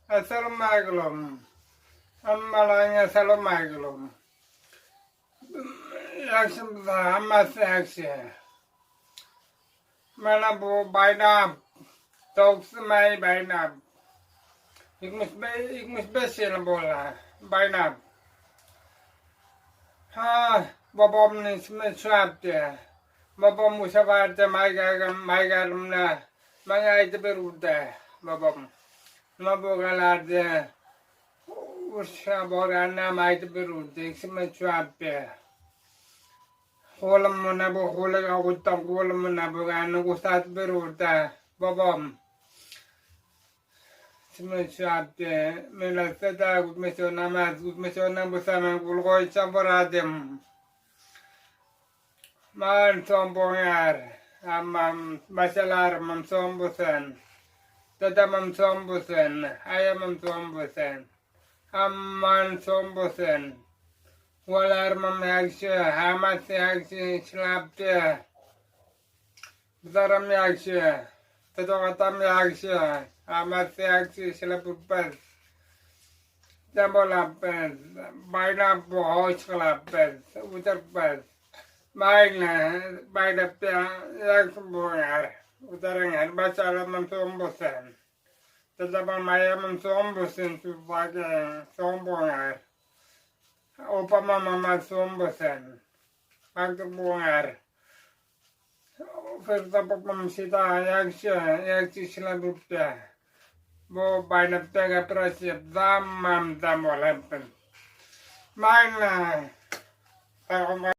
Assalamualaikum. Ammalanya assalamualaikum. Yakşım da aması yakşı. Mana bu bayram. Toksu may bayram. 25 yıl bola bayram. Ha babamın ismi Şuab'dı. Babam bu sefer de maygarımla mayaydı bir urda babam. Ma bu kadardı. Uşa boranna maydı bir urda. İsmi Şuab'dı. Oğlum buna bu oğlu kavuttam oğlum buna bu kanı kusat bir urda babam. İsmi Şuab'dı. Millet de gutmuşu namaz gutmuşu namazı kulkoy çaboradım. Man sombongar, amam masalar mam sombusan, tadamam sombusan, ayamam sombusan, amman sombusan, walar mam yakşı, hamat yakşı, şlaptı, zaram yakşı, tadogatam yakşı, hamat yakşı, şlapupaz, jambolapaz, bayna bu hoş kalapaz, utarpaz. Baiklah, yang sembunyi, utaranya baca mensombosan, tetapi maya mensombosan sebagai sembunyi, upama mama sombosan, waktu bungar, serta pemsita yang selebutnya, bu banyak tega prasip zaman tamolepen, mana